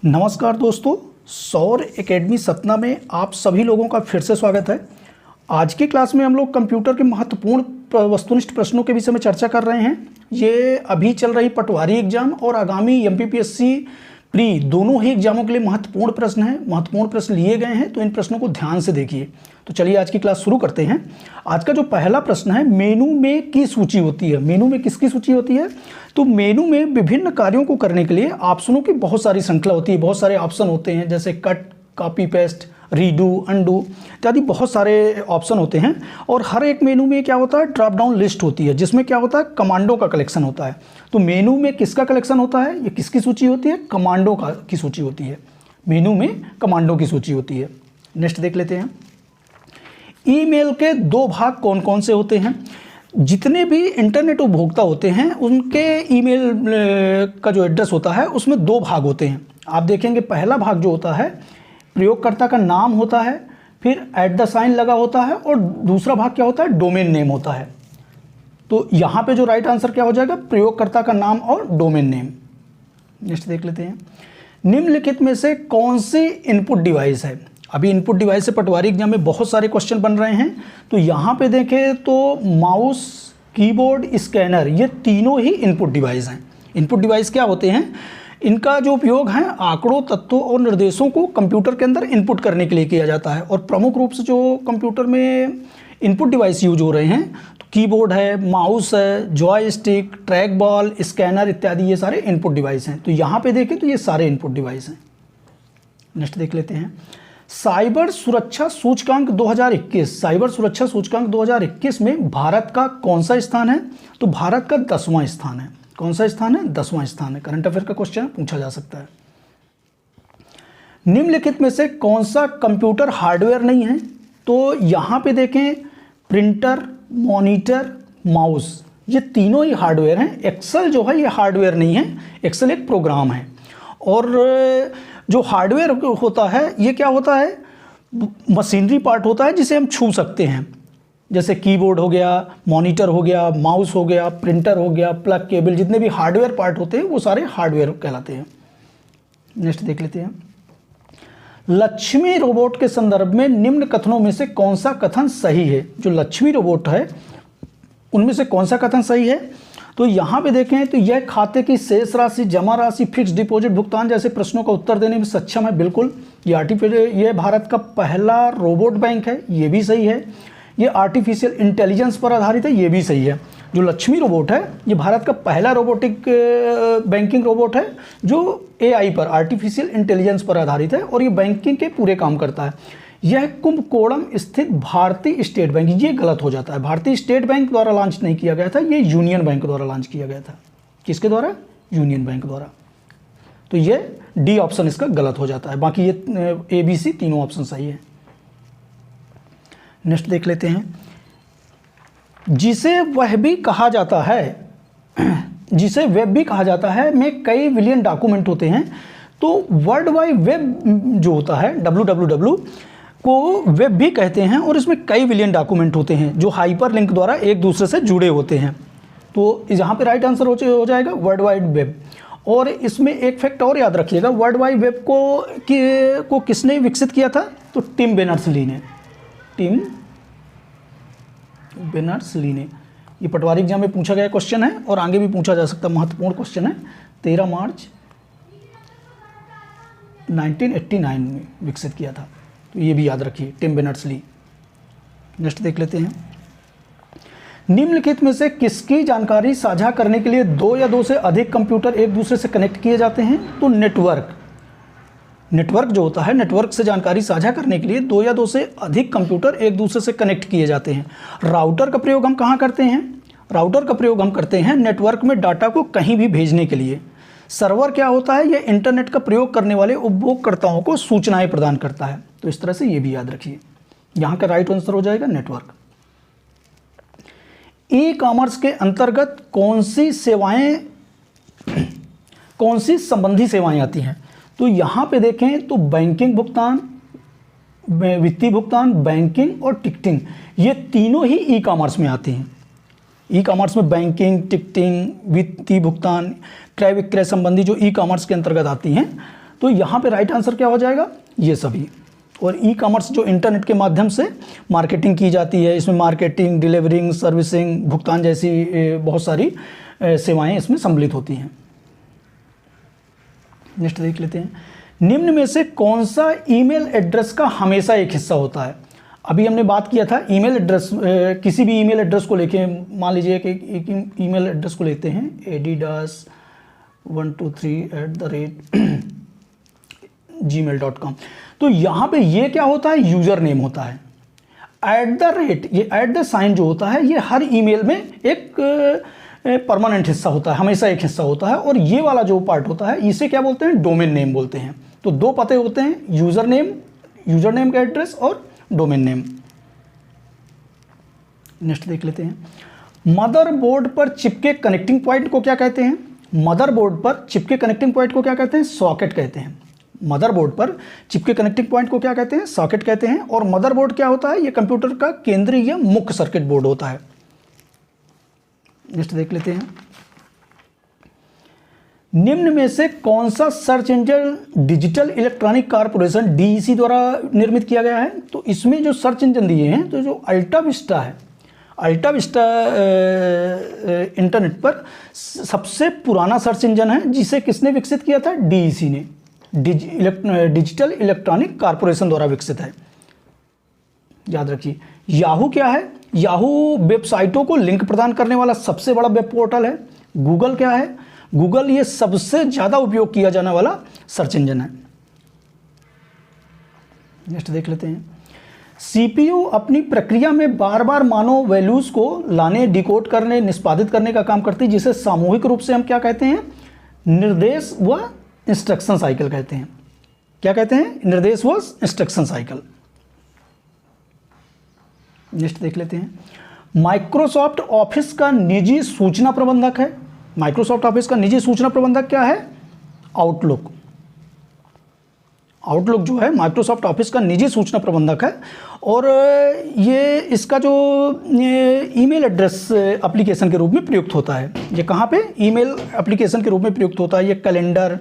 नमस्कार दोस्तों, सौर एकेडमी सतना में आप सभी लोगों का फिर से स्वागत है। आज की क्लास में हम लोग कंप्यूटर के महत्वपूर्ण वस्तुनिष्ठ प्रश्नों के विषय में चर्चा कर रहे हैं। ये अभी चल रही पटवारी एग्जाम और आगामी एमपीपीएससी प्री दोनों ही एग्जामों के लिए महत्वपूर्ण प्रश्न हैं। महत्वपूर्ण प्रश्न लिए गए हैं, तो इन प्रश्नों को ध्यान से देखिए। तो चलिए आज की क्लास शुरू करते हैं। आज का जो पहला प्रश्न है, मेनू में की सूची होती है। मेनू में किसकी सूची होती है? तो मेनू में विभिन्न कार्यों को करने के लिए ऑप्शनों की बहुत सारी श्रृंखला होती है। बहुत सारे ऑप्शन होते हैं, जैसे cut, copy paste, redo, undo इत्यादि बहुत सारे ऑप्शन होते हैं। और हर एक मेनू में क्या होता है, ड्रॉप डाउन लिस्ट होती है, जिसमें क्या होता है, कमांडो का कलेक्शन होता है। तो मेनू में किसका कलेक्शन होता है? ये किसकी सूची होती है? कमांडो की सूची होती है। मेनू में कमांडो की सूची होती है। नेक्स्ट देख लेते हैं। ईमेल के दो भाग कौन कौन से होते हैं? जितने भी इंटरनेट उपभोक्ता होते हैं उनके ईमेल का जो एड्रेस होता है उसमें दो भाग होते हैं। आप देखेंगे पहला भाग जो होता है प्रयोगकर्ता का नाम होता है, फिर @ लगा होता है, और दूसरा भाग क्या होता है, डोमेन नेम होता है। तो यहाँ पे जो राइट आंसर क्या हो जाएगा, प्रयोगकर्ता का नाम और डोमेन नेम। नेक्स्ट देख लेते हैं। निम्नलिखित में से कौन सी इनपुट डिवाइस है? अभी इनपुट डिवाइस से पटवारी एग्जाम में बहुत सारे क्वेश्चन बन रहे हैं। तो यहाँ पे देखें तो माउस, कीबोर्ड, स्कैनर, ये तीनों ही इनपुट डिवाइस हैं। इनपुट डिवाइस क्या होते हैं? इनका जो उपयोग है आंकड़ों, तत्वों और निर्देशों को कंप्यूटर के अंदर इनपुट करने के लिए किया जाता है। और प्रमुख रूप से जो कंप्यूटर में इनपुट डिवाइस यूज हो रहे हैं, तो कीबोर्ड है, माउस है, जॉयस्टिक, ट्रैक बॉल, स्कैनर इत्यादि, ये सारे इनपुट डिवाइस हैं। तो यहाँ पे देखें तो ये सारे इनपुट डिवाइस हैं। नेक्स्ट देख लेते हैं। साइबर सुरक्षा सूचकांक 2021, साइबर सुरक्षा सूचकांक 2021 में भारत का कौन सा स्थान है? तो भारत का 10वां स्थान है। कौन सा स्थान है? 10वां स्थान है। करंट अफेयर का क्वेश्चन पूछा जा सकता है। निम्नलिखित में से कौन सा कंप्यूटर हार्डवेयर नहीं है? तो यहां पे देखें प्रिंटर, मॉनिटर, माउस, ये तीनों ही हार्डवेयर हैं। एक्सेल जो है ये हार्डवेयर नहीं है, एक्सेल एक प्रोग्राम है। और जो हार्डवेयर होता है ये क्या होता है, मशीनरी पार्ट होता है जिसे हम छू सकते हैं, जैसे कीबोर्ड हो गया, मॉनिटर हो गया, माउस हो गया, प्रिंटर हो गया, प्लग, केबल, जितने भी हार्डवेयर पार्ट होते हैं वो सारे हार्डवेयर कहलाते हैं। नेक्स्ट देख लेते हैं। लक्ष्मी रोबोट के संदर्भ में निम्न कथनों में से कौन सा कथन सही है? जो लक्ष्मी रोबोट है उनमें से कौन सा कथन सही है? तो यहाँ पे देखें तो यह खाते की शेष राशि, जमा राशि, फिक्स डिपॉजिट, भुगतान जैसे प्रश्नों का उत्तर देने में सक्षम है। बिल्कुल, ये भारत का पहला रोबोट बैंक है, ये भी सही है। ये आर्टिफिशियल इंटेलिजेंस पर आधारित है, ये भी सही है। जो लक्ष्मी रोबोट है ये भारत का पहला रोबोटिक बैंकिंग रोबोट है जो AI पर, आर्टिफिशियल इंटेलिजेंस पर आधारित है, और ये बैंकिंग के पूरे काम करता है। यह कुंभकोणम स्थित भारतीय स्टेट बैंक, ये गलत हो जाता है। भारतीय स्टेट बैंक द्वारा लॉन्च नहीं किया गया था, ये यूनियन बैंक द्वारा लॉन्च किया गया था। किसके द्वारा? यूनियन बैंक द्वारा। तो ये डी ऑप्शन इसका गलत हो जाता है। बाकी ये ABC तीनों ऑप्शन सही है। नेक्स्ट देख लेते हैं। जिसे वह भी कहा जाता है, जिसे वेब भी कहा जाता है, में कई बिलियन डॉक्यूमेंट होते हैं। तो वर्ल्ड वाइड वेब जो होता है, WWW को वेब भी कहते हैं, और इसमें कई बिलियन डॉक्यूमेंट होते हैं जो हाइपर लिंक द्वारा एक दूसरे से जुड़े होते हैं। तो यहाँ पे राइट आंसर हो जाएगा वर्ल्ड वाइड वेब। और इसमें एक फैक्ट और याद रखिएगा, वर्ल्ड वाइड वेब को किसने विकसित किया था? तो टिम बेर्नर्स-ली ने। टिम बेर्नर्स-ली ने। ये पटवारी एग्जाम में पूछा गया क्वेश्चन है और आगे भी पूछा जा सकता है, महत्वपूर्ण क्वेश्चन है। 13 मार्च 1989 में विकसित किया था। तो ये भी याद रखिए, टिम बेर्नर्स-ली। नेक्स्ट देख लेते हैं। निम्नलिखित में से किसकी जानकारी साझा करने के लिए 2 या 2 से अधिक कंप्यूटर एक दूसरे से कनेक्ट किए जाते हैं? तो नेटवर्क जो होता है, नेटवर्क से जानकारी साझा करने के लिए 2 या 2 से अधिक कंप्यूटर एक दूसरे से कनेक्ट किए जाते हैं। राउटर का प्रयोग हम कहाँ करते हैं? राउटर का प्रयोग हम करते हैं नेटवर्क में डाटा को कहीं भी भेजने के लिए। सर्वर क्या होता है? यह इंटरनेट का प्रयोग करने वाले उपभोगकर्ताओं को सूचनाएं प्रदान करता है। तो इस तरह से ये भी याद रखिए। यहाँ का राइट आंसर हो जाएगा नेटवर्क। ई-कॉमर्स के अंतर्गत कौन सी संबंधी सेवाएं आती हैं? तो यहाँ पे देखें तो बैंकिंग भुगतान, वित्तीय भुगतान, बैंकिंग और टिकटिंग, ये तीनों ही ई-कॉमर्स में आती हैं। ई कॉमर्स में बैंकिंग, टिकटिंग, वित्तीय भुगतान, क्रय विक्रय संबंधी जो ई कॉमर्स के अंतर्गत आती हैं, तो तो यहाँ पे राइट आंसर क्या हो जाएगा, ये सभी। और ई कॉमर्स जो इंटरनेट के माध्यम से मार्केटिंग की जाती है, इसमें मार्केटिंग, डिलीवरिंग, सर्विसिंग, भुगतान जैसी बहुत सारी सेवाएं इसमें सम्मिलित होती हैं। नेक्स्ट देख लेते हैं, निम्न में से कौन सा ईमेल एड्रेस का हमेशा एक हिस्सा होता है। अभी हमने बात किया था ईमेल एड्रेस, किसी भी ईमेल एड्रेस को लेके, मान लीजिए कि एक ईमेल एड्रेस को लेते हैं adidas123@gmail.com। तो यहाँ पे ये क्या होता है, यूज़र नेम होता है। @ ये @ जो होता है, ये हर ईमेल में एक परमानेंट हिस्सा होता है, हमेशा एक हिस्सा होता है। और ये वाला जो पार्ट होता है, इसे क्या बोलते हैं, डोमेन नेम बोलते हैं। तो दो पते होते हैं, यूज़र नेम का एड्रेस और डोमेन नेम। नेक्स्ट देख लेते हैं, मदरबोर्ड पर चिपके कनेक्टिंग पॉइंट को क्या कहते हैं। मदरबोर्ड पर चिपके कनेक्टिंग पॉइंट को क्या कहते हैं, सॉकेट कहते हैं। मदरबोर्ड पर चिपके कनेक्टिंग पॉइंट को क्या कहते हैं, सॉकेट कहते हैं। और मदरबोर्ड क्या होता है, ये कंप्यूटर का केंद्रीय या मुख्य सर्किट बोर्ड होता है। नेक्स्ट देख लेते हैं, निम्न में से कौन सा search engine digital electronic corporation DEC द्वारा निर्मित किया गया है। तो इसमें जो सर्च इंजन दिए हैं, तो जो अल्टा विस्टा है, अल्टा विस्टा इंटरनेट पर सबसे पुराना सर्च इंजन है, जिसे किसने विकसित किया था, डीईसी ने, डिजिटल इलेक्ट्रॉनिक कॉर्पोरेशन द्वारा विकसित है। याद रखिए, याहू क्या है, याहू वेबसाइटों को लिंक प्रदान करने वाला सबसे बड़ा वेब पोर्टल है। गूगल क्या है, गूगल ये सबसे ज़्यादा उपयोग किया जाने वाला सर्च इंजन है। नेक्स्ट देख लेते हैं, सीपीयू अपनी प्रक्रिया में बार बार मानो वैल्यूज़ को लाने, डिकोड करने, निष्पादित करने का काम करती है, जिसे सामूहिक रूप से हम क्या कहते हैं, निर्देश व इंस्ट्रक्शन साइकिल कहते हैं। क्या कहते हैं, निर्देश व इंस्ट्रक्शन साइकिल। नेक्स्ट देख लेते हैं, माइक्रोसॉफ्ट ऑफिस का निजी सूचना प्रबंधक है। माइक्रोसॉफ्ट ऑफिस का निजी सूचना प्रबंधक क्या है, आउटलुक। आउटलुक जो है माइक्रोसॉफ्ट ऑफिस का निजी सूचना प्रबंधक है। और ये इसका जो ईमेल एड्रेस एप्लीकेशन के रूप में प्रयुक्त होता है। ये कहाँ पे, ईमेल एप्लीकेशन के रूप में प्रयुक्त होता है। ये calendar,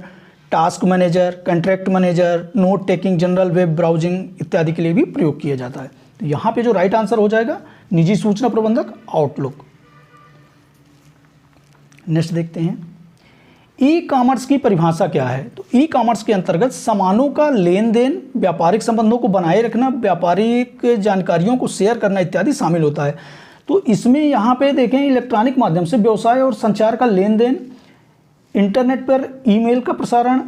task manager, contract manager, note taking, general web browsing इत्यादि के लिए भी प्रयोग किया जाता है। तो यहाँ पे जो राइट आंसर हो जाएगा, निजी सूचना प्रबंधक, आउटलुक। नेक्स्ट देखते हैं, ई कॉमर्स की परिभाषा क्या है। तो ई कॉमर्स के अंतर्गत सामानों का लेन देन, व्यापारिक संबंधों को बनाए रखना, व्यापारिक जानकारियों को शेयर करना इत्यादि शामिल होता है। तो इसमें यहाँ पे देखें, इलेक्ट्रॉनिक माध्यम से व्यवसाय और संचार का लेन देन, इंटरनेट पर ईमेल का प्रसारण,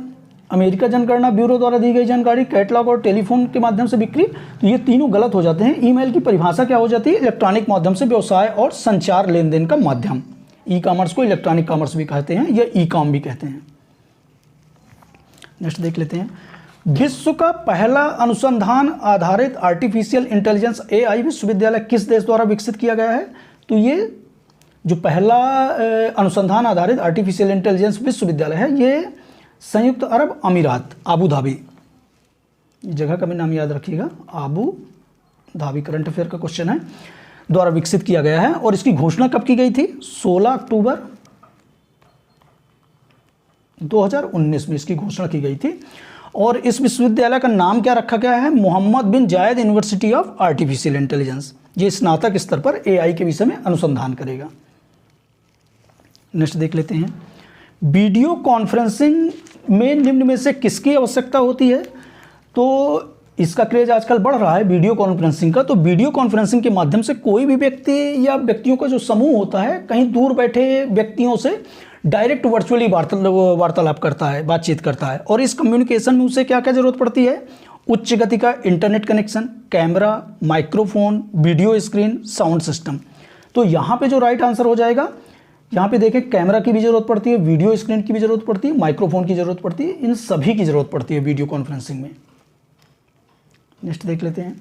अमेरिका जनगणना ब्यूरो द्वारा दी गई जानकारी, कैटलॉग और टेलीफोन के माध्यम से बिक्री। तो ये तीनों गलत हो जाते हैं। ईमेल की परिभाषा क्या हो जाती है, इलेक्ट्रॉनिक माध्यम से व्यवसाय और संचार लेन देन का माध्यम। ई कॉमर्स को इलेक्ट्रॉनिक कॉमर्स भी कहते हैं, या ई कॉम भी कहते हैं। नेक्स्ट देख लेते हैं, विश्व का पहला अनुसंधान आधारित आर्टिफिशियल इंटेलिजेंस एआई विश्वविद्यालय किस देश द्वारा विकसित किया गया है। तो ये जो पहला अनुसंधान आधारित आर्टिफिशियल इंटेलिजेंस विश्वविद्यालय है, ये संयुक्त अरब अमीरात, आबू धाबी, जगह का भी नाम याद रखिएगा, आबू धाबी, करंट अफेयर का क्वेश्चन है, द्वारा विकसित किया गया है। और इसकी घोषणा कब की गई थी, 16 अक्टूबर 2019 में इसकी घोषणा की गई थी। और इस विश्वविद्यालय का नाम क्या रखा गया है, मोहम्मद बिन जायद यूनिवर्सिटी ऑफ आर्टिफिशियल इंटेलिजेंस। ये स्नातक स्तर पर एआई के विषय में अनुसंधान करेगा। नेक्स्ट देख लेते हैं, वीडियो कॉन्फ्रेंसिंग में निम्न में से किसकी आवश्यकता होती है। तो इसका क्रेज आजकल बढ़ रहा है वीडियो कॉन्फ्रेंसिंग का। तो वीडियो कॉन्फ्रेंसिंग के माध्यम से कोई भी व्यक्ति या व्यक्तियों का जो समूह होता है, कहीं दूर बैठे व्यक्तियों से डायरेक्ट वर्चुअली वार्तालाप करता है, बातचीत करता है। और इस कम्युनिकेशन में उसे क्या क्या जरूरत पड़ती है, उच्च गति का internet connection, camera, microphone, video screen, sound system. तो यहाँ पे जो राइट आंसर हो जाएगा, यहाँ पे देखें, कैमरा की भी जरूरत पड़ती है, वीडियो स्क्रीन की भी जरूरत पड़ती है, माइक्रोफोन की जरूरत पड़ती है, इन सभी की जरूरत पड़ती है वीडियो कॉन्फ्रेंसिंग में। नेक्स्ट देख लेते हैं,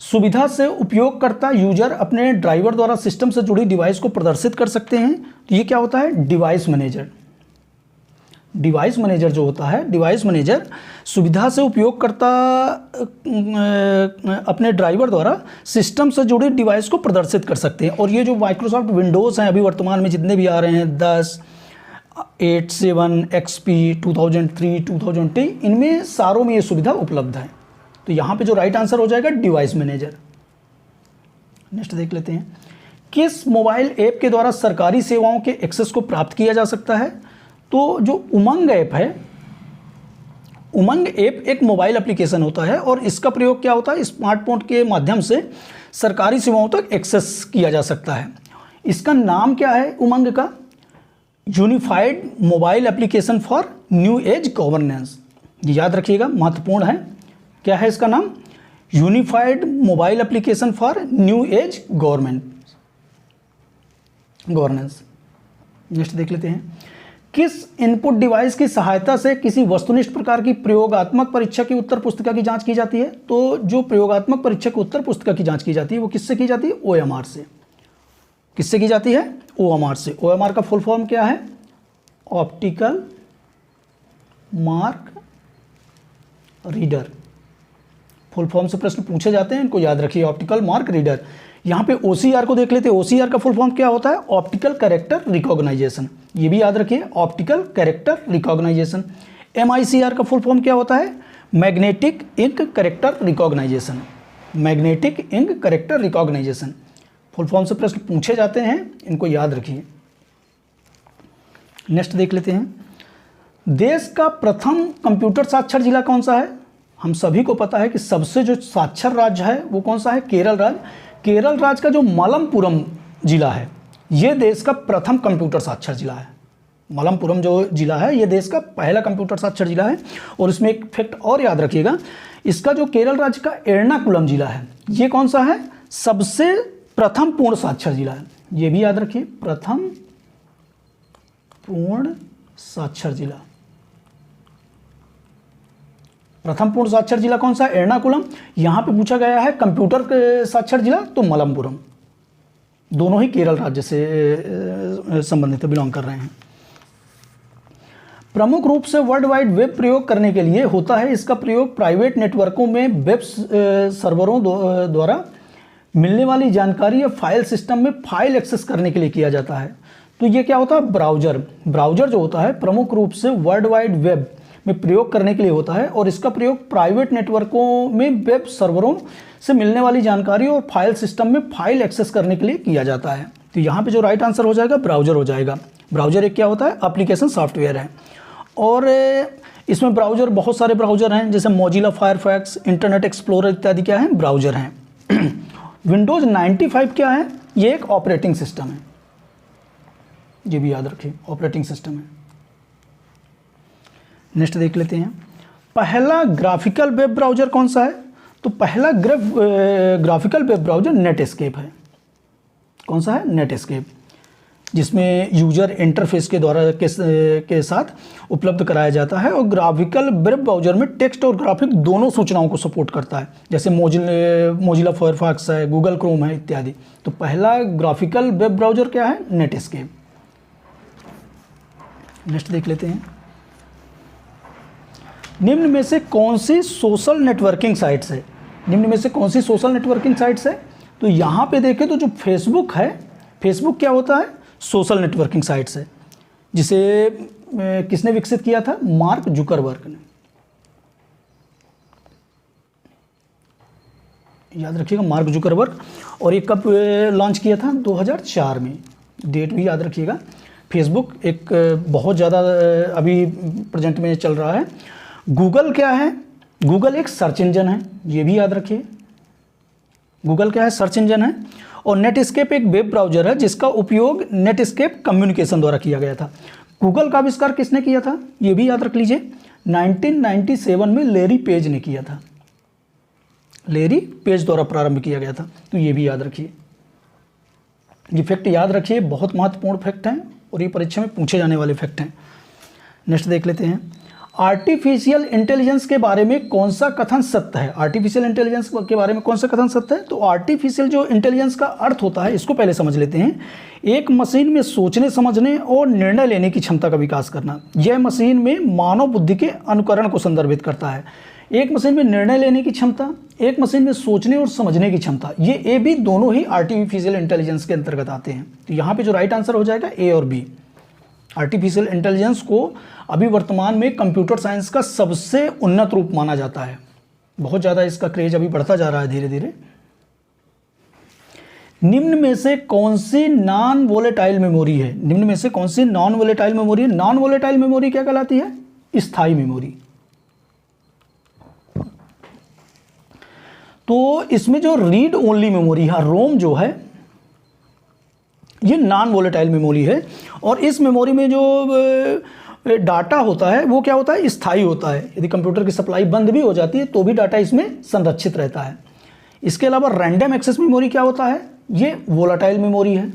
सुविधा से उपयोगकर्ता यूजर अपने ड्राइवर द्वारा सिस्टम से जुड़ी डिवाइस को प्रदर्शित कर सकते हैं। तो ये क्या होता है, डिवाइस मैनेजर। डिवाइस मैनेजर जो होता है, डिवाइस मैनेजर सुविधा से उपयोगकर्ता अपने ड्राइवर द्वारा सिस्टम से जुड़ी डिवाइस को प्रदर्शित कर सकते हैं। और ये जो माइक्रोसॉफ्ट विंडोज़ हैं अभी वर्तमान में जितने भी आ रहे हैं, 10, 87 XP 2003 2010 इनमें सारों में ये सुविधा उपलब्ध है। तो यहाँ पे जो राइट आंसर हो जाएगा डिवाइस मैनेजर। नेक्स्ट देख लेते हैं, किस मोबाइल ऐप के द्वारा सरकारी सेवाओं के एक्सेस को प्राप्त किया जा सकता है? तो जो उमंग ऐप है, उमंग ऐप एक मोबाइल एप्लीकेशन होता है और इसका प्रयोग क्या होता है, स्मार्टफोन के माध्यम से सरकारी सेवाओं तक एक्सेस किया जा सकता है। इसका नाम क्या है उमंग का? Unified mobile application for new age governance. ये याद रखिएगा, महत्वपूर्ण है। क्या है इसका नाम? Unified mobile application for new age governance. Next देख लेते हैं, किस इनपुट डिवाइस की सहायता से किसी वस्तुनिष्ठ प्रकार की प्रयोगात्मक परीक्षा की उत्तर पुस्तिका की जांच की जाती है? तो जो प्रयोगात्मक परीक्षा की उत्तर पुस्तिका की जांच की जाती है वो किससे की जाती है? OMR से। किससे की जाती है? OMR से। OMR का फुल फॉर्म क्या है? Optical mark reader. Full form से प्रश्न पूछे जाते हैं, इनको याद रखिए, ऑप्टिकल मार्क रीडर। यहाँ पे OCR को देख लेते हैं। OCR का फुल फॉर्म क्या होता है? Optical character recognition. ये भी याद रखिए, ऑप्टिकल कैरेक्टर रिकॉग्नाइजेशन। MICR का फुल फॉर्म क्या होता है? Magnetic ink character recognition. Magnetic ink character recognition. Full form से प्रश्न पूछे जाते हैं, इनको याद रखिए। नेक्स्ट देख लेते हैं, देश का प्रथम कंप्यूटर साक्षर जिला कौन सा है? हम सभी को पता है कि सबसे जो साक्षर राज्य है वो कौन सा है? केरल राज्य। केरल राज्य का जो मलप्पुरम जिला है ये देश का प्रथम कंप्यूटर साक्षर जिला है। मलप्पुरम जो जिला है ये देश का पहला कंप्यूटर साक्षर जिला है। और इसमें एक फैक्ट और याद रखिएगा, इसका जो केरल राज्य का एर्नाकुलम जिला है ये कौन सा है? सबसे प्रथम पूर्ण साक्षर जिला है। ये भी याद रखिए, प्रथम पूर्ण साक्षर जिला। प्रथम पूर्ण साक्षर जिला कौन सा है? एर्नाकुलम। यहां पे पूछा गया है कंप्यूटर साक्षर जिला, तो मलप्पुरम। दोनों ही केरल राज्य से संबंधित बिलोंग कर रहे हैं। प्रमुख रूप से वर्ल्ड वाइड वेब प्रयोग करने के लिए होता है। इसका प्रयोग प्राइवेट नेटवर्कों में वेब सर्वरों द्वारा मिलने वाली जानकारी या फाइल सिस्टम में फाइल एक्सेस करने के लिए किया जाता है। तो ये क्या होता है? ब्राउजर। ब्राउजर जो होता है प्रमुख रूप से वर्ल्ड वाइड वेब में प्रयोग करने के लिए होता है और इसका प्रयोग प्राइवेट नेटवर्कों में वेब सर्वरों से मिलने वाली जानकारी और फाइल सिस्टम में फाइल एक्सेस करने के लिए किया जाता है। तो यहाँ पे जो राइट आंसर हो जाएगा ब्राउजर हो जाएगा। ब्राउजर एक क्या होता है? एप्लीकेशन सॉफ्टवेयर है। और इसमें ब्राउजर बहुत सारे ब्राउजर हैं, जैसे मोजिला फायरफॉक्स, इंटरनेट एक्सप्लोरर इत्यादि क्या है? ब्राउजर हैं। विंडोज 95 क्या है? ये एक ऑपरेटिंग सिस्टम है। ये भी याद रखिए, ऑपरेटिंग सिस्टम है। नेक्स्ट देख लेते हैं, पहला ग्राफिकल वेब ब्राउजर कौन सा है? तो पहला ग्राफिकल वेब ब्राउजर नेटस्केप है। कौन सा है? नेटस्केप, जिसमें यूजर इंटरफेस के द्वारा के साथ उपलब्ध कराया जाता है। और ग्राफिकल वेब ब्राउजर में टेक्स्ट और ग्राफिक दोनों सूचनाओं को सपोर्ट करता है, जैसे मोजिला फायरफॉक्स है, गूगल क्रोम है इत्यादि। तो पहला ग्राफिकल वेब ब्राउजर क्या है? नेटस्केप। नेक्स्ट देख लेते हैं, निम्न में से कौन सी सोशल नेटवर्किंग साइट्स है? निम्न में से कौन सी सोशल नेटवर्किंग साइट्स है? तो यहाँ पे देखें तो जो फेसबुक है, फेसबुक क्या होता है? सोशल नेटवर्किंग साइट्स है, जिसे किसने विकसित किया था? मार्क जुकरबर्ग ने। याद रखिएगा, मार्क जुकरबर्ग। और ये कब लॉन्च किया था? 2004 में। डेट भी याद रखिएगा। फेसबुक एक बहुत ज़्यादा अभी प्रेजेंट में चल रहा है। गूगल क्या है? गूगल एक सर्च इंजन है, ये भी याद रखिए। गूगल क्या है? सर्च इंजन है। और नेटस्केप एक वेब ब्राउजर है जिसका उपयोग नेटस्केप कम्युनिकेशन द्वारा किया गया था। गूगल का आविष्कार किसने किया था? ये भी याद रख लीजिए, 1997 में लैरी पेज ने किया था। लैरी पेज द्वारा प्रारंभ किया गया था। तो ये भी याद रखिए, ये फैक्ट याद रखिए, बहुत महत्वपूर्ण फैक्ट हैं और ये परीक्षा में पूछे जाने वाले फैक्ट हैं। नेक्स्ट देख लेते हैं, आर्टिफिशियल इंटेलिजेंस के बारे में कौन सा कथन सत्य है? आर्टिफिशियल इंटेलिजेंस के बारे में कौन सा कथन सत्य है? तो आर्टिफिशियल जो इंटेलिजेंस का अर्थ होता है, इसको पहले समझ लेते हैं। एक मशीन में सोचने, समझने और निर्णय लेने की क्षमता का विकास करना। यह मशीन में मानव बुद्धि के अनुकरण को संदर्भित करता है। एक मशीन में निर्णय लेने की क्षमता, एक मशीन में सोचने और समझने की क्षमता, ये भी दोनों ही आर्टिफिशियल इंटेलिजेंस के अंतर्गत आते हैं। तो यहाँ पे जो राइट आंसर हो जाएगा ए और बी। आर्टिफिशियल इंटेलिजेंस को अभी वर्तमान में कंप्यूटर साइंस का सबसे उन्नत रूप माना जाता है। बहुत ज़्यादा इसका क्रेज अभी बढ़ता जा रहा है धीरे धीरे। निम्न में से कौन सी नॉन वोलेटाइल मेमोरी है? निम्न में से कौन सी नॉन वोलेटाइल मेमोरी है? नॉन वोलेटाइल मेमोरी क्या कहलाती है? स्थायी मेमोरी। तो इसमें जो रीड ओनली मेमोरी है, रोम जो है, ये नॉन वोलेटाइल मेमोरी है। और इस मेमोरी में जो डाटा होता है वो क्या होता है? स्थायी होता है। यदि कंप्यूटर की सप्लाई बंद भी हो जाती है तो भी डाटा इसमें संरक्षित रहता है। इसके अलावा रैंडम एक्सेस मेमोरी क्या होता है? ये वोलाटाइल मेमोरी है।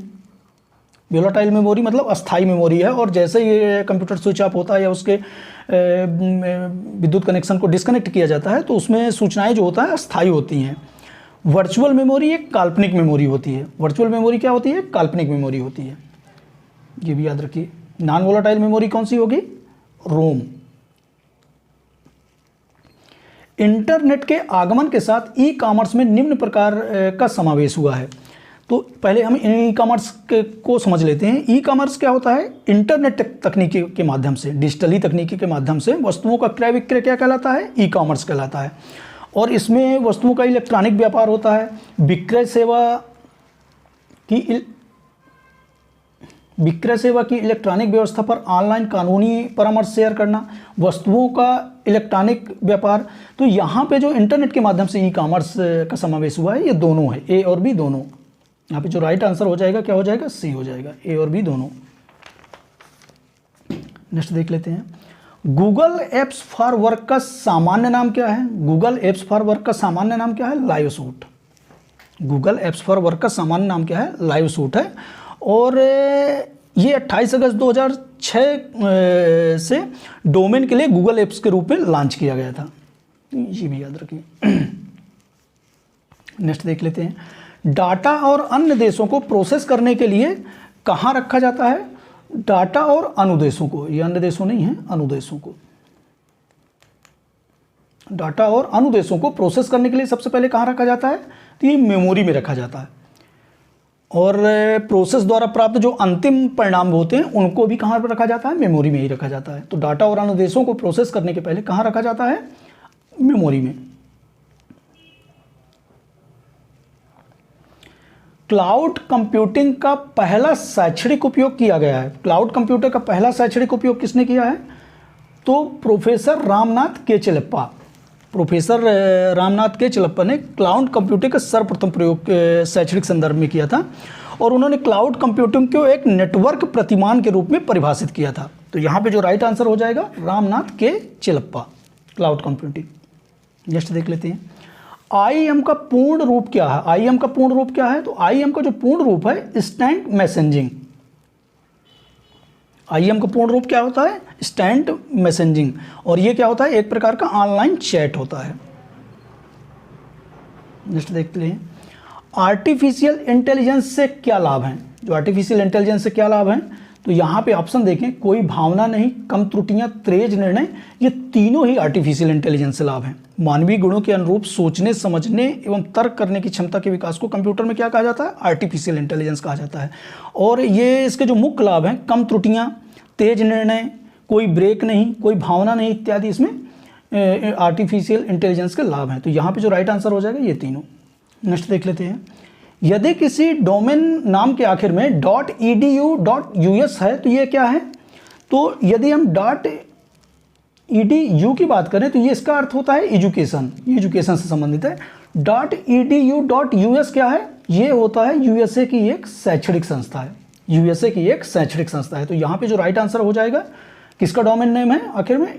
वोलाटाइल मेमोरी मतलब अस्थाई मेमोरी है, और जैसे ये कंप्यूटर स्विच ऑफ होता है या उसके विद्युत कनेक्शन को डिस्कनेक्ट किया जाता है तो उसमें सूचनाएं जो होता है अस्थाई होती हैं। वर्चुअल मेमोरी एक काल्पनिक मेमोरी होती है। वर्चुअल मेमोरी क्या होती है? काल्पनिक मेमोरी होती है, ये भी याद रखिए। नॉन वोलाटाइल मेमोरी कौन सी होगी? रोम। इंटरनेट के आगमन के साथ ई कॉमर्स में निम्न प्रकार का समावेश हुआ है। तो पहले हम ई कॉमर्स को समझ लेते हैं। ई कॉमर्स क्या होता है? इंटरनेट तकनीकी के माध्यम से, डिजिटली तकनीकी के माध्यम से वस्तुओं का क्रय विक्रय क्या कहलाता है? ई कॉमर्स कहलाता है। और इसमें वस्तुओं का इलेक्ट्रॉनिक व्यापार होता है। विक्रय सेवा की इलेक्ट्रॉनिक व्यवस्था पर ऑनलाइन कानूनी परामर्श शेयर करना, वस्तुओं का इलेक्ट्रॉनिक व्यापार। तो यहाँ पे जो इंटरनेट के माध्यम से ई कॉमर्स का समावेश हुआ है, ये दोनों है, ए और बी दोनों। यहाँ पे जो राइट आंसर हो जाएगा क्या हो जाएगा? सी हो जाएगा, ए और बी दोनों। नेक्स्ट देख लेते हैं। गूगल एप्स फॉर वर्क का सामान्य नाम क्या है? गूगल एप्स फॉर वर्क का सामान्य नाम क्या है? Live suit. Google apps for work का सामान्य नाम क्या है? लाइव सूट है। और ये 28 अगस्त 2006 से डोमेन के लिए गूगल एप्स के रूप में लॉन्च किया गया था, ये भी याद रखिए। नेक्स्ट देख लेते हैं। डाटा और अन्य देशों को प्रोसेस करने के लिए कहाँ रखा जाता है? डाटा और अनुदेशों को, ये अन्य देशों नहीं है, अनुदेशों को। डाटा और अनुदेशों को प्रोसेस करने के लिए सबसे पहले कहाँ रखा जाता है? तो ये मेमोरी में रखा जाता है। और प्रोसेस द्वारा प्राप्त जो अंतिम परिणाम होते हैं उनको भी कहाँ पर रखा जाता है? मेमोरी में ही रखा जाता है। तो डाटा और अनुदेशों को प्रोसेस करने के पहले कहाँ रखा जाता है? मेमोरी में। क्लाउड कंप्यूटिंग का पहला शैक्षणिक उपयोग किया गया है। क्लाउड कंप्यूटर का पहला शैक्षणिक उपयोग किसने किया है? तो प्रोफेसर रामनाथ केचलप्पा। प्रोफेसर रामनाथ केचलप्पा ने क्लाउड कंप्यूटिंग का सर्वप्रथम प्रयोग शैक्षणिक संदर्भ में किया था, और उन्होंने क्लाउड कंप्यूटिंग को एक नेटवर्क प्रतिमान के रूप में परिभाषित किया था। तो यहाँ पे जो राइट आंसर हो जाएगा रामनाथ केचलप्पा, क्लाउड कंप्यूटिंग। नेक्स्ट देख लेते हैं। आईएम का पूर्ण रूप क्या है? आईएम का पूर्ण रूप क्या है? तो आईएम का जो पूर्ण रूप है इंस्टेंट मैसेजिंग। आईएम का पूर्ण रूप क्या होता है? Instant messaging. और ये क्या होता है? एक प्रकार का ऑनलाइन चैट होता है। नेक्स्ट देखते हैं। आर्टिफिशियल इंटेलिजेंस से क्या लाभ हैं? जो आर्टिफिशियल इंटेलिजेंस से क्या लाभ हैं, तो यहाँ पे ऑप्शन देखें। कोई भावना नहीं, कम त्रुटियां, तेज निर्णय, ये तीनों ही आर्टिफिशियल इंटेलिजेंस से लाभ हैं। मानवीय गुणों के अनुरूप सोचने, समझने एवं तर्क करने की क्षमता के विकास को कंप्यूटर में क्या कहा जाता है? आर्टिफिशियल इंटेलिजेंस कहा जाता है। और ये इसके जो मुख्य लाभ हैं, कम त्रुटियां, तेज निर्णय, कोई ब्रेक नहीं, कोई भावना नहीं इत्यादि, इसमें आर्टिफिशियल इंटेलिजेंस के लाभ हैं। तो यहाँ पे जो राइट आंसर हो जाएगा ये तीनों। नेक्स्ट देख लेते हैं। यदि किसी डोमेन नाम के आखिर में .edu.us है तो ये क्या है? तो यदि हम .edu की बात करें तो ये इसका अर्थ होता है एजुकेशन, ये एजुकेशन से संबंधित है। .edu.us क्या है? ये होता है यूएसए की एक शैक्षणिक संस्था है, यूएसए की एक शैक्षणिक संस्था है। तो यहाँ पे जो राइट आंसर हो जाएगा, किसका डोमेन नेम है आखिर में?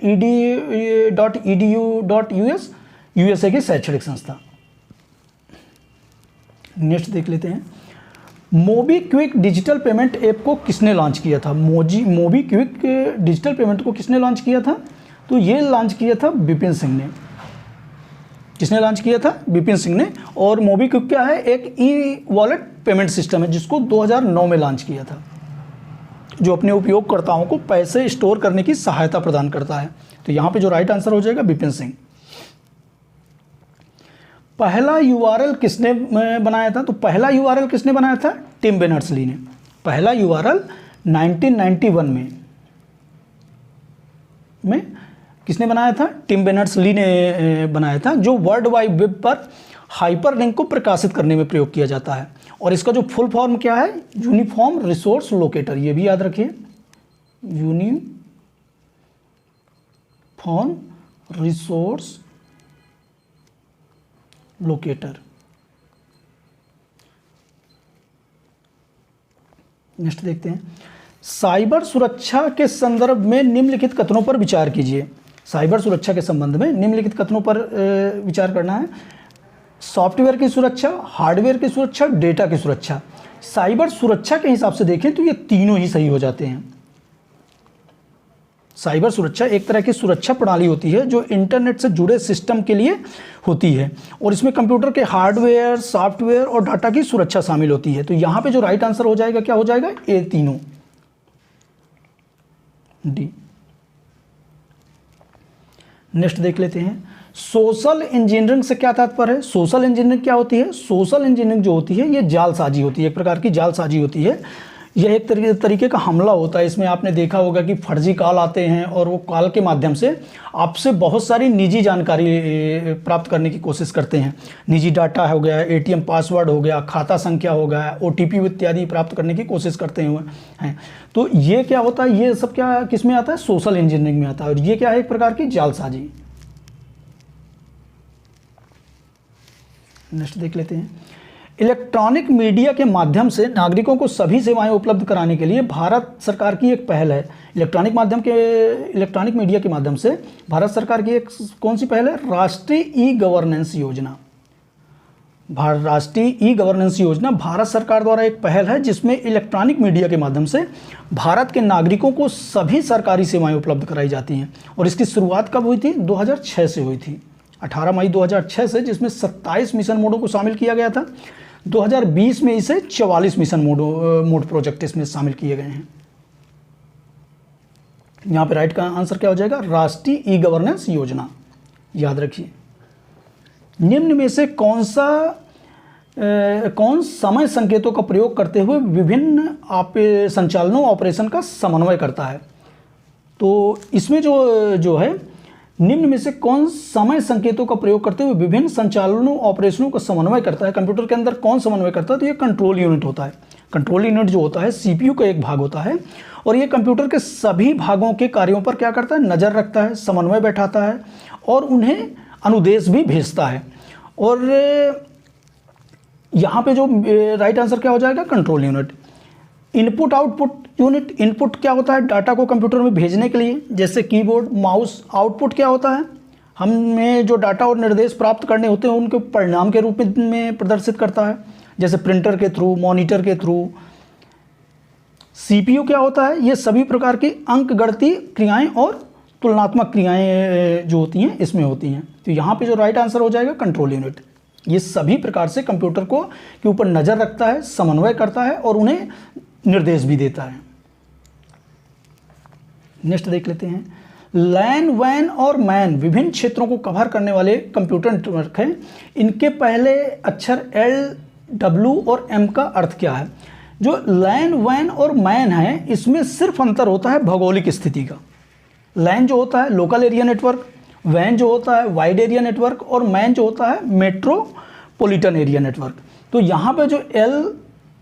.edu.us, यूएसए की शैक्षणिक संस्था। नेक्स्ट देख लेते हैं। मोबीक्विक डिजिटल पेमेंट ऐप को किसने लॉन्च किया था? मोबीक्विक डिजिटल पेमेंट को किसने लॉन्च किया था? तो ये लॉन्च किया था विपिन सिंह ने। किसने लॉन्च किया था? विपिन सिंह ने। और मोबीक्विक क्या है? एक ई वॉलेट पेमेंट सिस्टम है जिसको 2009 में लॉन्च किया था, जो अपने उपयोगकर्ताओं को पैसे स्टोर करने की सहायता प्रदान करता है। तो यहाँ पे जो राइट आंसर हो जाएगा विपिन सिंह। पहला यूआरएल किसने बनाया था? तो पहला यूआरएल किसने बनाया था? टिम बेनर्स ली ने। पहला यूआरएल 1991 में में किसने बनाया था? टिम बेर्नर्स-ली ने बनाया था, जो वर्ल्ड वाइड वेब पर हाइपरलिंक को प्रकाशित करने में प्रयोग किया जाता है। और इसका जो फुल फॉर्म क्या है? Uniform resource locator. ये भी याद रखिए, यूनिफॉर्म रिसोर्स लोकेटर। नेक्स्ट देखते हैं, साइबर सुरक्षा के संदर्भ में निम्नलिखित कथनों पर विचार कीजिए। साइबर सुरक्षा के संबंध में निम्नलिखित कथनों पर विचार करना है। सॉफ्टवेयर की सुरक्षा, हार्डवेयर की सुरक्षा, डेटा की सुरक्षा। साइबर सुरक्षा के हिसाब से देखें तो ये तीनों ही सही हो जाते हैं। साइबर सुरक्षा एक तरह की सुरक्षा प्रणाली होती है जो इंटरनेट से जुड़े सिस्टम के लिए होती है, और इसमें कंप्यूटर के हार्डवेयर, सॉफ्टवेयर और डाटा की सुरक्षा शामिल होती है। तो यहाँ पे जो राइट आंसर हो जाएगा क्या हो जाएगा? ए तीनों, डी। नेक्स्ट देख लेते हैं, सोशल इंजीनियरिंग से क्या तात्पर्य है? सोशल इंजीनियरिंग क्या होती है? सोशल इंजीनियरिंग जो होती है ये जालसाजी होती है, एक प्रकार की जालसाजी होती है। यह एक तरीके का हमला होता है। इसमें आपने देखा होगा कि फर्जी कॉल आते हैं और वो कॉल के माध्यम से आपसे बहुत सारी निजी जानकारी प्राप्त करने की कोशिश करते हैं। निजी डाटा हो गया, एटीएम पासवर्ड हो गया, खाता संख्या हो गया, ओटीपी इत्यादि प्राप्त करने की कोशिश करते हैं। तो ये क्या होता है? ये सब क्या किस में आता है? सोशल इंजीनियरिंग में आता है। और ये क्या है? एक प्रकार की जालसाजी। नेक्स्ट देख लेते हैं, इलेक्ट्रॉनिक मीडिया के माध्यम से नागरिकों को सभी सेवाएं उपलब्ध कराने के लिए भारत सरकार की एक पहल है। इलेक्ट्रॉनिक मीडिया के माध्यम से भारत सरकार की एक कौन सी पहल है? राष्ट्रीय ई गवर्नेंस योजना। राष्ट्रीय ई गवर्नेंस योजना भारत सरकार द्वारा एक पहल है जिसमें इलेक्ट्रॉनिक मीडिया के माध्यम से भारत के नागरिकों को सभी सरकारी सेवाएं उपलब्ध कराई जाती हैं। और इसकी शुरुआत कब हुई थी? 2006 से हुई थी, 18 मई 2006 से, जिसमें 27 मिशन मोडों को शामिल किया गया था। 2020 में इसे 44 मिशन मोड प्रोजेक्ट इसमें शामिल किए गए हैं। यहाँ पे राइट का आंसर क्या हो जाएगा? राष्ट्रीय ई गवर्नेंस योजना। याद रखिए, निम्न में से कौन समय संकेतों का प्रयोग करते हुए विभिन्न संचालनों ऑपरेशन का समन्वय करता है? तो इसमें जो है, निम्न में से कौन समय संकेतों का प्रयोग करते हुए विभिन्न संचालनों ऑपरेशनों का समन्वय करता है? कंप्यूटर के अंदर कौन समन्वय करता है? तो ये कंट्रोल यूनिट होता है। कंट्रोल यूनिट जो होता है सीपीयू का एक भाग होता है, और ये कंप्यूटर के सभी भागों के कार्यों पर क्या करता है? नज़र रखता है, समन्वय बैठाता है और उन्हें अनुदेश भी भेजता है। और यहाँ पे जो राइट आंसर क्या हो जाएगा? Control unit. Input output unit, input क्या होता है? डाटा को कंप्यूटर में भेजने के लिए, जैसे कीबोर्ड, माउस। आउटपुट क्या होता है? हमें जो डाटा और निर्देश प्राप्त करने होते हैं उनके परिणाम के रूप में प्रदर्शित करता है, जैसे प्रिंटर के थ्रू, मॉनिटर के थ्रू। सीपीयू क्या होता है? ये सभी प्रकार की अंकगणितीय क्रियाएं और तुलनात्मक क्रियाएं जो होती हैं इसमें होती हैं। तो यहाँ पे जो राइट आंसर हो जाएगा कंट्रोल यूनिट। ये सभी प्रकार से कंप्यूटर को के ऊपर नज़र रखता है, समन्वय करता है और उन्हें निर्देश भी देता है। नेक्स्ट देख लेते हैं, लैन, वैन और मैन विभिन्न क्षेत्रों को कवर करने वाले कंप्यूटर नेटवर्क हैं। इनके पहले अक्षर एल, डब्ल्यू और एम का अर्थ क्या है? जो लैन, वैन और मैन है इसमें सिर्फ अंतर होता है भौगोलिक स्थिति का। लैन जो होता है लोकल एरिया नेटवर्क, वैन जो होता है वाइड एरिया नेटवर्क, और मैन जो होता है मेट्रोपॉलिटन एरिया नेटवर्क। तो यहाँ पे जो एल,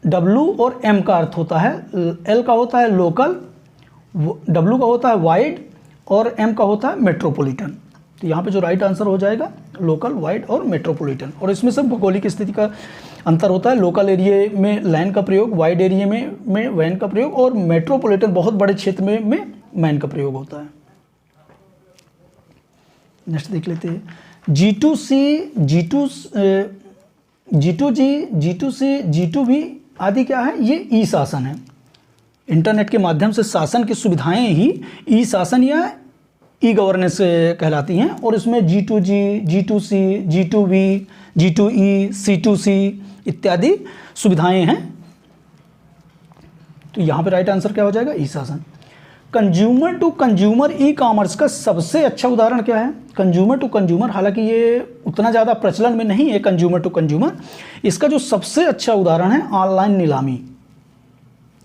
डब्ल्यू और एम का अर्थ होता है, एल का होता है लोकल, डब्ल्यू का होता है वाइड और एम का होता है मेट्रोपॉलिटन। तो यहाँ पे जो राइट आंसर हो जाएगा लोकल, वाइड और मेट्रोपॉलिटन। और इसमें सब भौगोलिक स्थिति का अंतर होता है। लोकल एरिया में लैन का प्रयोग, वाइड एरिया में वैन का प्रयोग, और मेट्रोपॉलिटन बहुत बड़े क्षेत्र में मैन का प्रयोग होता है। नेक्स्ट देख लेते हैं, G2C, G2G, G2C, G2V आदि क्या है? ये ई शासन है। इंटरनेट के माध्यम से शासन की सुविधाएं ही ई शासन या ई गवर्नेंस कहलाती हैं। और इसमें G2G, G2C, G2V, G2E, C2C इत्यादि सुविधाएं हैं। तो यहाँ पे राइट आंसर क्या हो जाएगा? ई शासन। Consumer to consumer e commerce का सबसे अच्छा उदाहरण क्या है? कंज्यूमर टू कंज्यूमर, हालांकि ये उतना ज़्यादा प्रचलन में नहीं है कंज्यूमर टू कंज्यूमर। इसका जो सबसे अच्छा उदाहरण है ऑनलाइन नीलामी।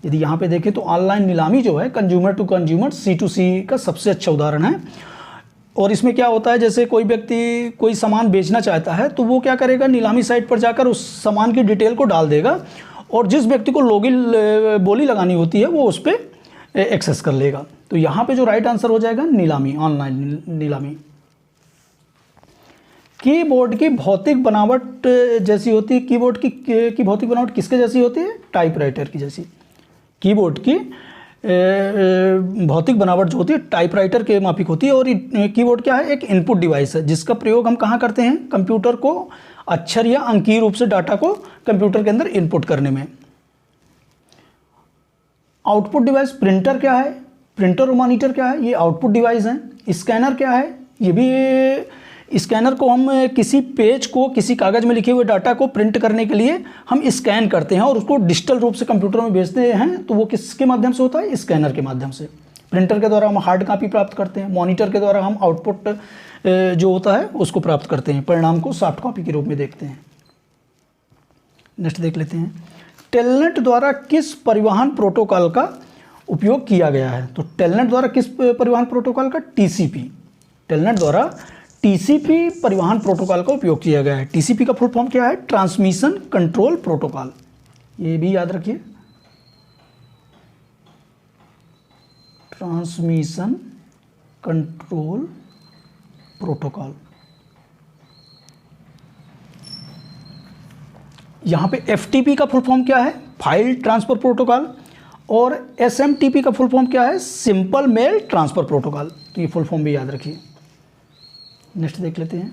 यदि यहाँ पे देखें तो ऑनलाइन नीलामी जो है कंज्यूमर टू कंज्यूमर C2C का सबसे अच्छा उदाहरण है। और इसमें क्या होता है, जैसे कोई व्यक्ति कोई सामान बेचना चाहता है तो वो क्या करेगा, नीलामी साइट पर जाकर उस सामान की डिटेल को डाल देगा और जिस व्यक्ति को बोली लगानी होती है वो उस पर एक्सेस कर लेगा। तो यहाँ पे जो राइट आंसर हो जाएगा नीलामी, ऑनलाइन नीलामी। कीबोर्ड की भौतिक बनावट जैसी होती है, कीबोर्ड की भौतिक बनावट किसके जैसी होती है, टाइपराइटर की जैसी। कीबोर्ड की भौतिक बनावट जो होती है टाइपराइटर के माफिक होती है। और कीबोर्ड क्या है, एक इनपुट डिवाइस है जिसका प्रयोग हम कहाँ करते हैं, कंप्यूटर को अक्षर या अंकीय रूप से डाटा को कंप्यूटर के अंदर इनपुट करने में। आउटपुट डिवाइस प्रिंटर क्या है, प्रिंटर और मॉनिटर क्या है, ये आउटपुट डिवाइस हैं। स्कैनर क्या है, ये भी स्कैनर को हम किसी पेज को, किसी कागज़ में लिखे हुए डाटा को प्रिंट करने के लिए हम स्कैन करते हैं और उसको डिजिटल रूप से कंप्यूटर में भेजते हैं, तो वो किसके माध्यम से होता है, स्कैनर के माध्यम से। प्रिंटर के द्वारा हम हार्ड कॉपी प्राप्त करते हैं, मॉनिटर के द्वारा हम आउटपुट जो होता है उसको प्राप्त करते हैं, परिणाम को सॉफ्ट कॉपी के रूप में देखते हैं। नेक्स्ट देख लेते हैं, टेलनेट द्वारा किस परिवहन प्रोटोकॉल का उपयोग किया गया है। तो टेलनेट द्वारा किस परिवहन प्रोटोकॉल का, TCP। टेलनेट द्वारा TCP परिवहन प्रोटोकॉल का उपयोग किया गया है। TCP का फुल फॉर्म क्या है, ट्रांसमिशन कंट्रोल प्रोटोकॉल, ये भी याद रखिए, ट्रांसमिशन कंट्रोल प्रोटोकॉल। यहाँ पे FTP का फुल फॉर्म क्या है, फाइल ट्रांसफर प्रोटोकॉल। और SMTP का फुल फॉर्म क्या है, सिंपल मेल ट्रांसफर प्रोटोकॉल। तो ये फुल फॉर्म भी याद रखिए। नेक्स्ट देख लेते हैं,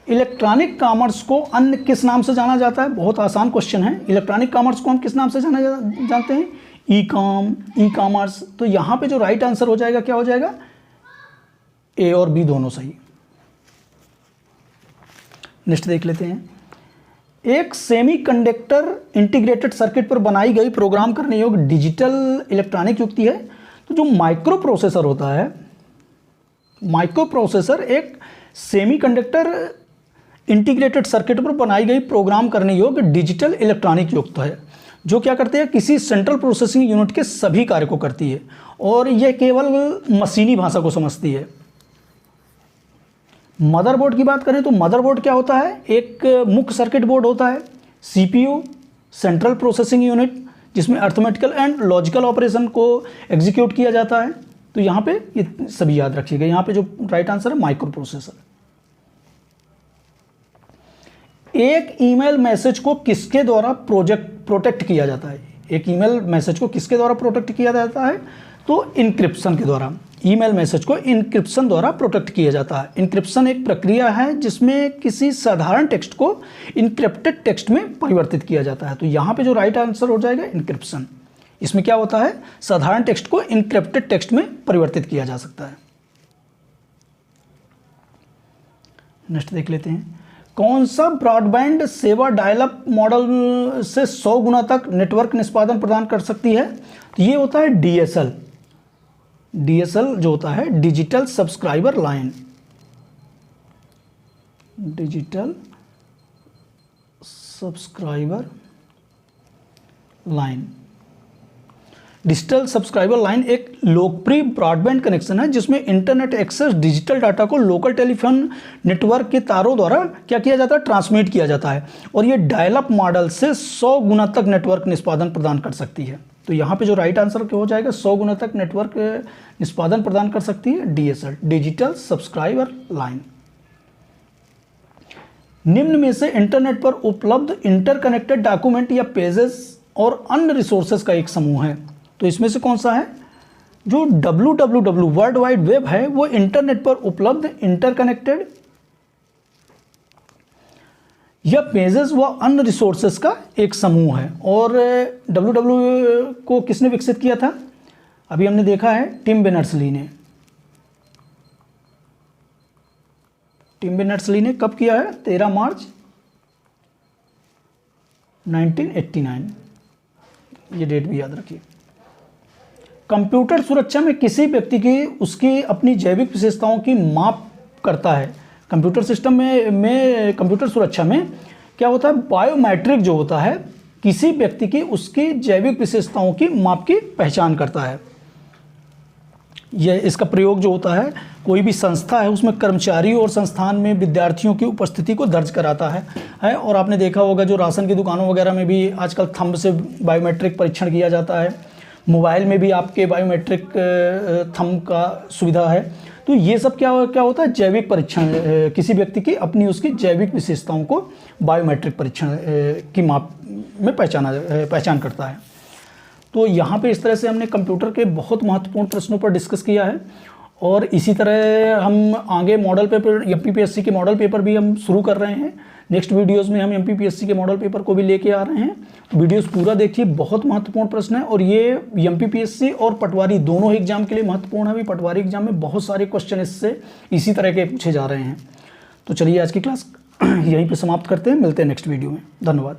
इलेक्ट्रॉनिक कॉमर्स को अन्य किस नाम से जाना जाता है। बहुत आसान क्वेश्चन है। इलेक्ट्रॉनिक कॉमर्स को हम किस नाम से जानते हैं, ई कॉमर्स। तो यहाँ पे जो राइट आंसर हो जाएगा क्या हो जाएगा, A और B दोनों सही। नेक्स्ट देख लेते हैं, एक सेमीकंडक्टर इंटीग्रेटेड सर्किट पर बनाई गई प्रोग्राम करने योग्य डिजिटल इलेक्ट्रॉनिक युक्ति है। तो जो माइक्रो प्रोसेसर होता है, माइक्रो प्रोसेसर एक सेमीकंडक्टर इंटीग्रेटेड सर्किट पर बनाई गई प्रोग्राम करने योग्य डिजिटल इलेक्ट्रॉनिक युक्त है, जो क्या करते हैं, किसी सेंट्रल प्रोसेसिंग यूनिट के सभी कार्य को करती है और यह केवल मशीनी भाषा को समझती है। मदरबोर्ड की बात करें तो मदरबोर्ड क्या होता है, एक मुख्य सर्किट बोर्ड होता है, CPU सेंट्रल प्रोसेसिंग यूनिट, जिसमें अर्थमेटिकल एंड लॉजिकल ऑपरेशन को एग्जीक्यूट किया जाता है। तो यहाँ पे ये सभी याद रखिएगा। यहाँ पे जो राइट आंसर है माइक्रो प्रोसेसर। एक ईमेल मैसेज को किसके द्वारा प्रोटेक्ट किया जाता है, एक ईमेल मैसेज को किसके द्वारा प्रोटेक्ट किया जाता है, तो इनक्रिप्शन के द्वारा। ईमेल मैसेज को इनक्रिप्शन द्वारा प्रोटेक्ट किया जाता है। इनक्रिप्शन एक प्रक्रिया है जिसमें किसी साधारण टेक्स्ट को इनक्रिप्टेड टेक्स्ट में परिवर्तित किया जाता है। तो यहाँ पे जो राइट आंसर हो जाएगा इनक्रिप्शन। इसमें क्या होता है, साधारण टेक्स्ट को इनक्रिप्टेड टेक्स्ट में परिवर्तित किया जा सकता है। नेक्स्ट देख लेते हैं, कौन सा ब्रॉडबैंड सेवा डायल-अप मॉडल से 100 गुना तक नेटवर्क निष्पादन प्रदान कर सकती है। तो ये होता है DSL। DSL जो होता है digital subscriber line, digital subscriber line. Digital subscriber line एक लोकप्रिय ब्रॉडबैंड कनेक्शन है जिसमें इंटरनेट एक्सेस डिजिटल डाटा को लोकल टेलीफोन नेटवर्क के तारों द्वारा क्या किया जाता है, ट्रांसमिट किया जाता है। और ये डायल-अप मॉडल से 100 गुना तक नेटवर्क निष्पादन प्रदान कर सकती है। तो यहाँ पे जो राइट आंसर हो जाएगा 100 गुना तक नेटवर्क निष्पादन प्रदान कर सकती है DSL, डिजिटल सब्सक्राइबर लाइन। निम्न में से इंटरनेट पर उपलब्ध इंटरकनेक्टेड डॉक्यूमेंट या पेजेस और अन्य रिसोर्सेज का एक समूह है। तो इसमें से कौन सा है, जो www वर्ल्ड वाइड वेब है वो इंटरनेट पर उपलब्ध इंटरकनेक्टेड या पेजेस व अन्य रिसोर्सेज का एक समूह है। और www को किसने विकसित किया था, अभी हमने देखा है टिम बेर्नर्स-ली ने। टिम बेर्नर्स-ली ने कब किया है, 13 मार्च 1989, ये डेट भी याद रखिए। कंप्यूटर सुरक्षा में किसी व्यक्ति की उसकी अपनी जैविक विशेषताओं की माप करता है। कंप्यूटर सिस्टम में कंप्यूटर सुरक्षा में क्या होता है, बायोमेट्रिक जो होता है किसी व्यक्ति की उसकी जैविक विशेषताओं की माप की पहचान करता है। यह इसका प्रयोग जो होता है, कोई भी संस्था है उसमें कर्मचारियों और संस्थान में विद्यार्थियों की उपस्थिति को दर्ज कराता है। और आपने देखा होगा जो राशन की दुकानों वगैरह में भी आजकल थंब से बायोमेट्रिक परीक्षण किया जाता है, मोबाइल में भी आपके बायोमेट्रिक थंब का सुविधा है। तो ये सब क्या होता है, जैविक परीक्षण, किसी व्यक्ति की अपनी उसकी जैविक विशेषताओं को बायोमेट्रिक परीक्षण की माप में पहचान करता है। तो यहाँ पे इस तरह से हमने कंप्यूटर के बहुत महत्वपूर्ण प्रश्नों पर डिस्कस किया है। और इसी तरह हम आगे मॉडल पेपर, एमपीपीएससी के मॉडल पेपर भी हम शुरू कर रहे हैं। नेक्स्ट वीडियोस में हम एमपीपीएससी के मॉडल पेपर को भी लेके आ रहे हैं। वीडियोस पूरा देखिए, बहुत महत्वपूर्ण प्रश्न है। और ये एमपीपीएससी और पटवारी दोनों एग्जाम के लिए महत्वपूर्ण है। अभी पटवारी एग्जाम में बहुत सारे क्वेश्चन इससे इसी तरह के पूछे जा रहे हैं। तो चलिए आज की क्लास यहीं पर समाप्त करते हैं, मिलते हैं नेक्स्ट वीडियो में। धन्यवाद।